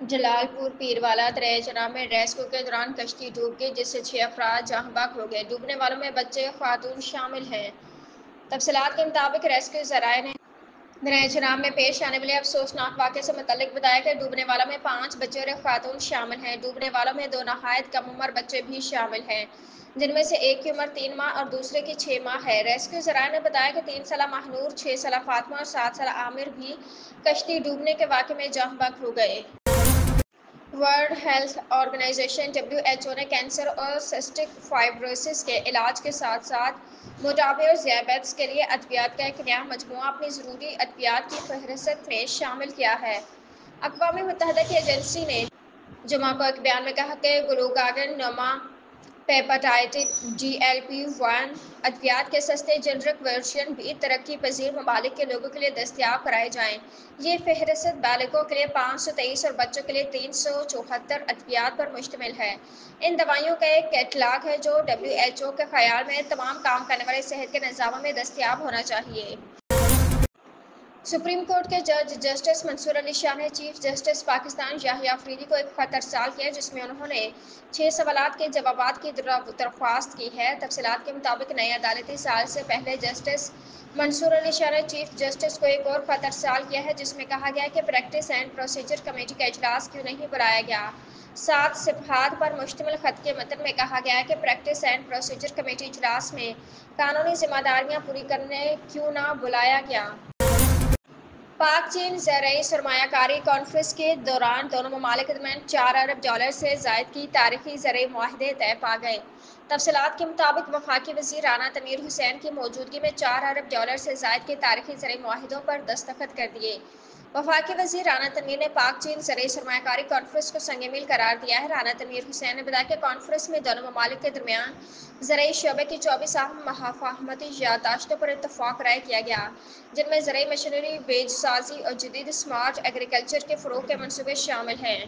جلال پور پیروالا دریائے چناب میں ریسکیو کے دوران کشتی ڈوب گئی جس سے 6 افراد جاں بحق ہو گئے۔ ڈوبنے والوں میں بچے خاتون شامل ہیں۔ تفصیلات کے مطابق ریسکیو ذرائع نے دریائے چناب میں پیش آنے والے افسوسناک واقعے سے متعلق بتایا کہ ڈوبنے والوں میں 5 بچے اور ایک خاتون شامل ہیں۔ ڈوبنے والوں میں 2 نہایت کم عمر بچے بھی شامل ہیں جن میں سے ایک کی عمر 3 ماہ اور دوسرے کی 6 ماہ ہے۔ ریسکیو ذرائع نے بتایا کہ 3 سالہ ماہنور، 6 سالہ فاطمہ اور 7 سالہ عامر بھی کشتی ڈوبنے کے واقعے میں جاں بحق ہو گئے۔ ورلڈ ہیلتھ آرگنائزیشن (WHO) نے کینسر اور سسٹک فائبروسس کے علاج کے ساتھ ساتھ موٹاپے اور ذیابیطس کے لیے ادویات کا ایک نیا مجموعہ اپنی ضروری ادویات کی فہرست میں شامل کیا ہے۔ اقوام متحدہ کی ایجنسی نے جمعہ کو ایک بیان میں کہا کہ گلوکاگن نما پیپٹائڈ GLP-1 ادویات کے سستے جنرک ورژن بھی ترقی پذیر ممالک کے لوگوں کے لیے دستیاب کرائے جائیں۔ یہ فہرست بالغوں کے لیے 523 اور بچوں کے لیے 374 ادویات پر مشتمل ہے۔ ان دوائیوں کا ایک کیٹلاگ ہے جو WHO کے خیال میں تمام کام کرنے والے صحت کے نظاموں میں دستیاب ہونا چاہیے۔ سپریم کورٹ کے جج جسٹس منصور علی شاہ نے چیف جسٹس پاکستان یاحییٰ آفریدی کو ایک خط ارسال کیا جس میں انہوں نے 6 سوالات کے جوابات کی درخواست کی ہے۔ تفصیلات کے مطابق نئے عدالتی سال سے پہلے جسٹس منصور علی شاہ نے چیف جسٹس کو ایک اور خط ارسال کیا ہے جس میں کہا گیا ہے کہ پریکٹس اینڈ پروسیجر کمیٹی کا اجلاس کیوں نہیں بلایا گیا۔ 7 صفحات پر مشتمل خط کے متن میں کہا گیا ہے کہ پریکٹس اینڈ پروسیجر کمیٹی اجلاس میں قانونی ذمہ داریاں پوری کرنے کیوں نہ بلایا گیا۔ پاک چین زرعی سرمایہ کاری کانفرنس کے دوران دونوں ممالک کے درمیان $4 ارب سے زائد کے تاریخی زرعی معاہدے طے پا گئے۔ تفصیلات کے مطابق وفاقی وزیر رانا تنویر حسین کی موجودگی میں $4 ارب سے زائد کے تاریخی زرعی معاہدوں پر دستخط کر دیے۔ وفاقی وزیر رانا تنویر نے پاک چین زرعی سرمایہ کاری کانفرنس کو سنگ میل قرار دیا ہے۔ رانا تنویر حسین نے بتایا کہ کانفرنس میں دونوں ممالک کے درمیان زرعی شعبے کی 24 اہم مفاہمتی یادداشتوں پر اتفاق رائے کیا گیا جن میں زرعی مشینری، بیج سازی اور جدید اسمارٹ ایگریکلچر کے فروغ کے منصوبے شامل ہیں۔